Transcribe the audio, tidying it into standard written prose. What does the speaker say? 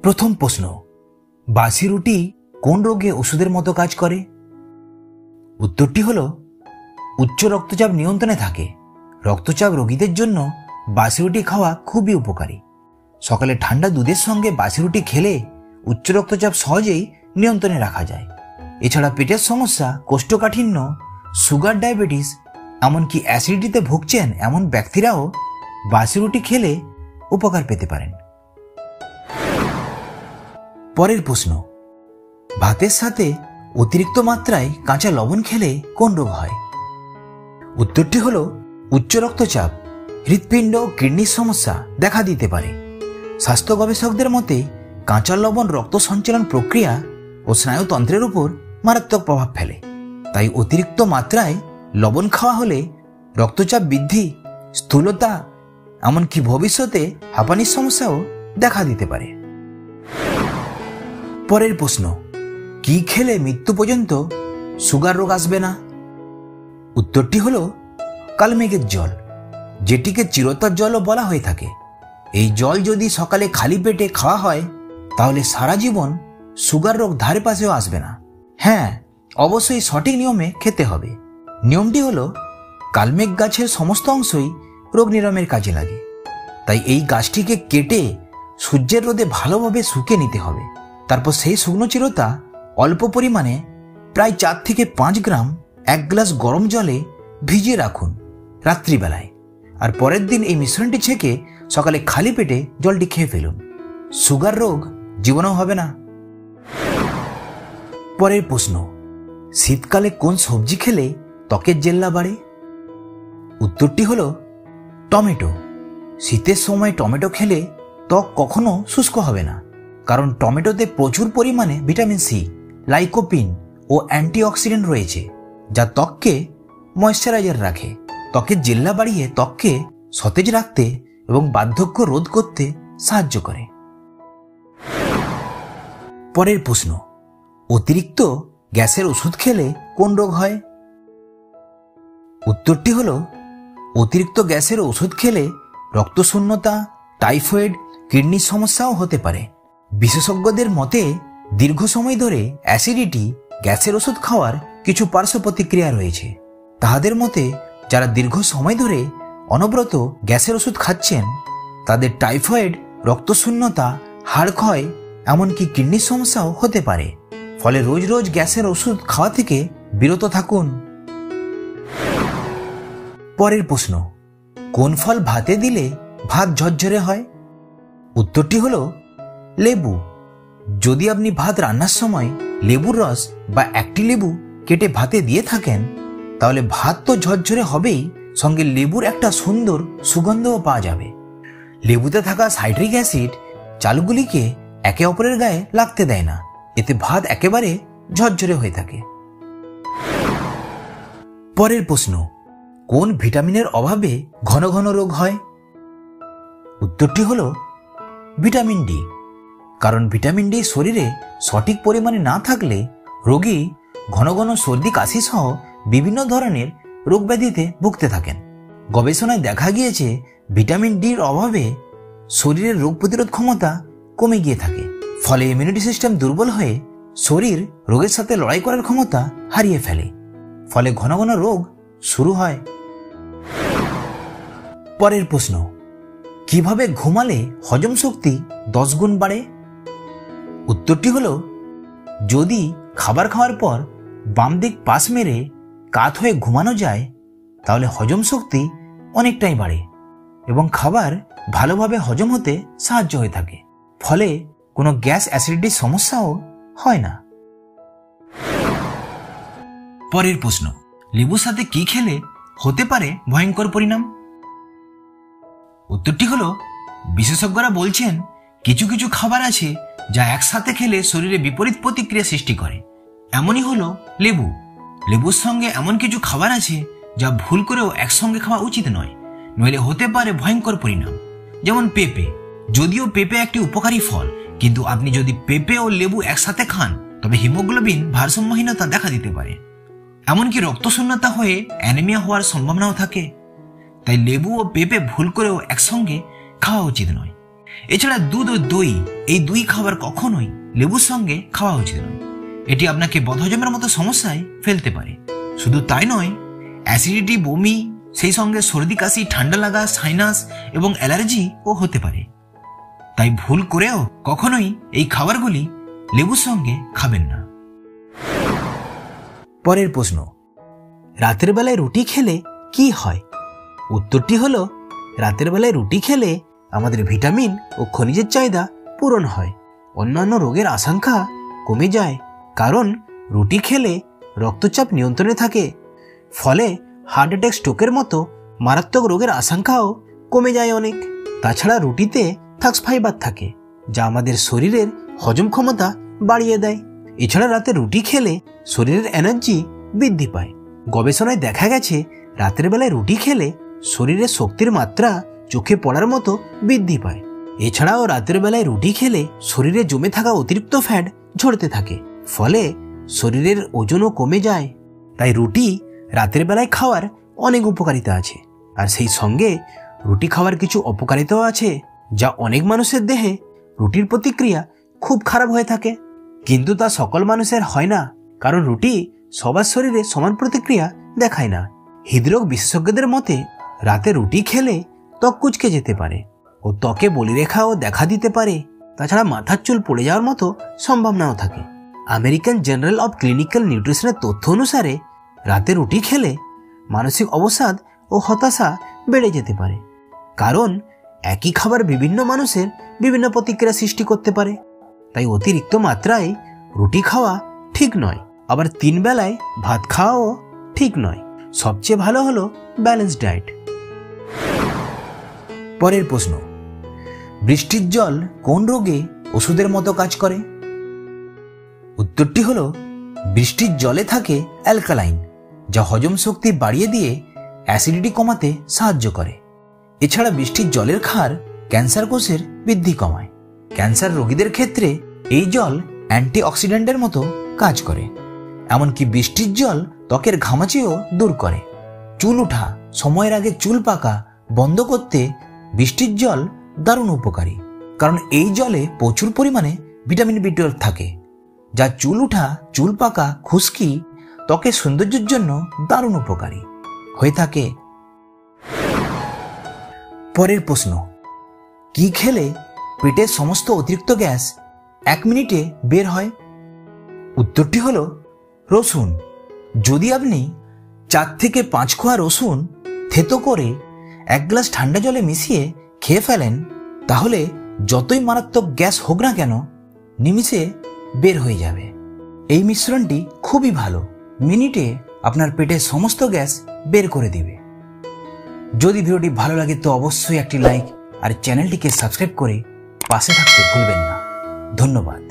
প্রথম প্রশ্ন, বাসি রুটি কোন রোগে ওষুধের মতো কাজ করে? উত্তরটি হল উচ্চ রক্তচাপ নিয়ন্ত্রণে থাকে। রক্তচাপ রোগীদের জন্য বাসি রুটি খাওয়া খুবই উপকারী। সকালে ঠান্ডা দুধের সঙ্গে বাসি রুটি খেলে উচ্চ রক্তচাপ সহজেই নিয়ন্ত্রণে রাখা যায়। এছাড়া পেটের সমস্যা, কোষ্ঠকাঠিন্য, সুগার, ডায়াবেটিস, এমনকি অ্যাসিডিটিতে ভুগছেন এমন ব্যক্তিরাও বাসি রুটি খেলে উপকার পেতে পারেন। পরের প্রশ্ন, ভাতের সাথে অতিরিক্ত মাত্রায় কাঁচা লবণ খেলে কোন রোগ হয়? উত্তরটি হল উচ্চ রক্তচাপ, হৃৎপিণ্ড ও কিডনির সমস্যা দেখা দিতে পারে। স্বাস্থ্য গবেষকদের মতে কাঁচা লবণ রক্ত সঞ্চালন প্রক্রিয়া ও স্নায়ুতন্ত্রের উপর মারাত্মক প্রভাব ফেলে। তাই অতিরিক্ত মাত্রায় লবণ খাওয়া হলে রক্তচাপ বৃদ্ধি, স্থূলতা, এমনকি ভবিষ্যতে হাঁপানির সমস্যাও দেখা দিতে পারে। পরের প্রশ্ন, কি খেলে মৃত্যু পর্যন্ত সুগার রোগ আসবে না? উত্তরটি হল কালমেঘের জল, যেটিকে চিরতার জলও বলা হয়ে থাকে। এই জল যদি সকালে খালি পেটে খাওয়া হয় তাহলে সারা জীবন সুগার রোগ ধারে পাশেও আসবে না। হ্যাঁ, অবশ্যই সঠিক নিয়মে খেতে হবে। নিয়মটি হল কালমেঘ গাছের সমস্ত অংশই রোগ নিরাময়ের কাজে লাগে। তাই এই গাছটিকে কেটে সূর্যের রোদে ভালোভাবে শুকিয়ে নিতে হবে। তারপর সেই শুকনো চিরতা অল্প পরিমাণে প্রায় 4 থেকে 5 গ্রাম 1 গ্লাস গরম জলে ভিজিয়ে রাখুন রাত্রিবেলায়, আর পরের দিন এই মিশ্রণটি ছেঁকে সকালে খালি পেটে জলটি খেয়ে ফেলুন। সুগার রোগ জীবনেও হবে না। পরের প্রশ্ন, শীতকালে কোন সবজি খেলে ত্বকের জেল্লা বাড়ে? উত্তরটি হল টমেটো। শীতের সময় টমেটো খেলে ত্বক কখনো শুষ্ক হবে না, কারণ টমেটোতে প্রচুর পরিমাণে ভিটামিন সি, লাইকোপিন ও অ্যান্টিঅক্সিডেন্ট রয়েছে, যা ত্বককে ময়েশ্চারাইজার রাখে, ত্বকের জেল্লা বাড়িয়ে ত্বককে সতেজ রাখতে এবং বার্ধক্য রোধ করতে সাহায্য করে। পরের প্রশ্ন, অতিরিক্ত গ্যাসের ওষুধ খেলে কোন রোগ হয়? উত্তরটি হল অতিরিক্ত গ্যাসের ওষুধ খেলে রক্তশূন্যতা, টাইফয়েড, কিডনির সমস্যাও হতে পারে। বিশেষজ্ঞদের মতে দীর্ঘ সময় ধরে অ্যাসিডিটি, গ্যাসের ওষুধ খাওয়ার কিছু পার্শ্ব প্রতিক্রিয়া রয়েছে। তাদের মতে যারা দীর্ঘ সময় ধরে অনবরত গ্যাসের ওষুধ খাচ্ছেন তাদের টাইফয়েড, রক্তশূন্যতা, হাড় ক্ষয়, এমনকি কিডনির সমস্যাও হতে পারে। ফলে রোজ রোজ গ্যাসের ওষুধ খাওয়া থেকে বিরত থাকুন। পরের প্রশ্ন, কোন ফল ভাতে দিলে ভাত ঝরঝরে হয়? উত্তরটি হল লেবু। যদি আপনি ভাত রান্নার সময় লেবুর রস বা একটি লেবু কেটে ভাতে দিয়ে থাকেন তাহলে ভাত তো ঝরঝরে হবেই, সঙ্গে লেবুর একটা সুন্দর সুগন্ধও পাওয়া যাবে। লেবুতে থাকা সাইট্রিক অ্যাসিড চালগুলিকে একে অপরের গায়ে লাগতে দেয় না, এতে ভাত একেবারে ঝরঝরে হয়ে থাকে। পরের প্রশ্ন, কোন ভিটামিনের অভাবে ঘন ঘন রোগ হয়? উত্তরটি হল ভিটামিন ডি। কারণ ভিটামিন ডি শরীরে সঠিক পরিমাণে না থাকলে রোগী ঘন ঘন সর্দি, কাশি সহ বিভিন্ন ধরনের রোগ ব্যাধিতে ভুগতে থাকেন। গবেষণায় দেখা গিয়েছে ভিটামিন ডির অভাবে শরীরের রোগ প্রতিরোধ ক্ষমতা কমে গিয়ে থাকে। ফলে ইমিউনিটি সিস্টেম দুর্বল হয়ে শরীর রোগের সাথে লড়াই করার ক্ষমতা হারিয়ে ফেলে। ফলে ঘন ঘন রোগ শুরু হয়। পরের প্রশ্ন, কিভাবে ঘুমালে হজম শক্তি 10 গুণ বাড়ে? উত্তরটি হল যদি খাবার খাওয়ার পর বাম দিক পাশ মেরে কাত হয়ে ঘুমানো যায় তাহলে হজম শক্তি অনেকটাই বাড়ে এবং খাবার ভালোভাবে হজম হতে সাহায্য হয়ে থাকে। ফলে কোনো গ্যাস, অ্যাসিডিটির সমস্যাও হয় না। পরের প্রশ্ন, লেবুর সাথে কি খেলে হতে পারে ভয়ঙ্কর পরিণাম? উত্তরটি হল বিশেষজ্ঞরা বলছেন কিছু কিছু খাবার আছে যা একসাথে খেলে শরীরে বিপরীত প্রতিক্রিয়া সৃষ্টি করে। এমনই হলো লেবু। লেবুর সঙ্গে এমন কিছু খাবার আছে যা ভুল করেও একসঙ্গে খাওয়া উচিত নয়, নইলে হতে পারে ভয়ঙ্কর পরিণাম। যেমন পেঁপে। যদিও পেঁপে একটি উপকারী ফল, কিন্তু আপনি যদি পেঁপে ও লেবু একসাথে খান তবে হিমোগ্লোবিন ভারসাম্যহীনতা দেখা দিতে পারে। এমনকি রক্তশূন্যতা হয়ে অ্যানিমিয়া হওয়ার সম্ভাবনাও থাকে। তাই লেবু ও পেঁপে ভুল করেও একসঙ্গে খাওয়া উচিত নয়। এছাড়া দুধ ও দই এই দুই খাবার কখনোই লেবুর সঙ্গে খাওয়া উচিত নয়। এটি আপনাকে বদহজমের মতো সমস্যায় ফেলতে পারে। শুধু তাই নয়, অ্যাসিডিটি, বমি, সেই সঙ্গে সর্দি কাশি, ঠান্ডা লাগা, সাইনাস এবং অ্যালার্জিও হতে পারে। তাই ভুল করেও কখনোই এই খাবারগুলি লেবুর সঙ্গে খাবেন না। পরের প্রশ্ন, রাতের বেলায় রুটি খেলে কি হয়? উত্তরটি হলো, রাতের বেলায় রুটি খেলে আমাদের ভিটামিন ও খনিজের চাহিদা পূরণ হয়। অন্যান্য রোগের আশঙ্কা কমে যায়, কারণ রুটি খেলে রক্তচাপ নিয়ন্ত্রণে থাকে। ফলে হার্ট অ্যাটাক, স্ট্রোকের মতো মারাত্মক রোগের আশঙ্কাও কমে যায় অনেক। তাছাড়া রুটিতে থাক্স ফাইবার থাকে, যা আমাদের শরীরের হজম ক্ষমতা বাড়িয়ে দেয়। এছাড়া রাতে রুটি খেলে শরীরের এনার্জি বৃদ্ধি পায়। গবেষণায় দেখা গেছে, রাতের বেলায় রুটি খেলে শরীরে শক্তির মাত্রা চোখে পড়ার মতো বৃদ্ধি পায়। এছাড়াও রাতের বেলায় রুটি খেলে শরীরে জমে থাকা অতিরিক্ত ফ্যাট ঝরতে থাকে, ফলে শরীরের ওজনও কমে যায়। তাই রুটি রাতের বেলায় খাওয়ার অনেক উপকারিতা আছে। আর সেই সঙ্গে রুটি খাওয়ার কিছু অপকারিতাও আছে, যা অনেক মানুষের দেহে রুটির প্রতিক্রিয়া খুব খারাপ হয়ে থাকে। কিন্তু তা সকল মানুষের হয় না, কারণ রুটি সবার শরীরে সমান প্রতিক্রিয়া দেখায় না। হৃদরোগ বিশেষজ্ঞদের মতে রাতে রুটি খেলে ত্বক কুঁচকে যেতে পারে ও ত্বকে বলিরেখাও দেখা দিতে পারে। তাছাড়া মাথার চুল পড়ে যাওয়ার মতো সম্ভাবনাও থাকে। আমেরিকান জার্নাল অব ক্লিনিক্যাল নিউট্রিশনের তথ্য অনুসারে রাতে রুটি খেলে মানসিক অবসাদ ও হতাশা বেড়ে যেতে পারে, কারণ একই খাবার বিভিন্ন মানুষের বিভিন্ন প্রতিক্রিয়া সৃষ্টি করতে পারে। তাই অতিরিক্ত মাত্রায় রুটি খাওয়া ঠিক নয়, আবার 3 বেলায় ভাত খাওয়াও ঠিক নয়। সবচেয়ে ভালো হলো ব্যালেন্স ডায়েট। পরের প্রশ্ন, বৃষ্টির জল কোন রোগে ওষুধের মতো কাজ করে? উত্তরটি হলো, বৃষ্টির জলে থাকে অ্যালকালাইন, যা হজম শক্তি বাড়িয়ে দিয়ে অ্যাসিডিটি কমাতে সাহায্য করে। এছাড়া বৃষ্টির জলের ক্ষার ক্যান্সার কোষের বৃদ্ধি কমায়। ক্যান্সার রোগীদের ক্ষেত্রে এই জল অ্যান্টিঅক্সিডেন্টের মতো কাজ করে। এমনকি বৃষ্টির জল ত্বকের ঘামাচিও দূর করে। চুল ওঠা, সময়ের আগে চুল পাকা বন্ধ করতে বৃষ্টির জল দারুণ উপকারী, কারণ এই জলে প্রচুর পরিমাণে ভিটামিন B12 থাকে, যা চুল ওঠা, চুল পাকা, খুশকি, ত্বকের সৌন্দর্যের জন্য দারুণ উপকারী হয়ে থাকে। পরের প্রশ্ন, কি খেলে পেটের সমস্ত অতিরিক্ত গ্যাস 1 মিনিটে বের হয়? উত্তরটি হলো রসুন। যদি আপনি 4 থেকে 5 কোয়া রসুন থেতো করে 1 গ্লাস ঠান্ডা জলে মিশিয়ে খেয়ে ফেলেন, তাহলে যতই মারাত্মক গ্যাস হোক না কেন নিমিষে বের হয়ে যাবে। এই মিশ্রণটি খুবই ভালো, মিনিটে আপনার পেটের সমস্ত গ্যাস বের করে দিবে। যদি ভিডিওটি ভালো লাগে তো অবশ্যই একটি লাইক আর চ্যানেলটিকে সাবস্ক্রাইব করে পাশে থাকতে ভুলবেন না। ধন্যবাদ।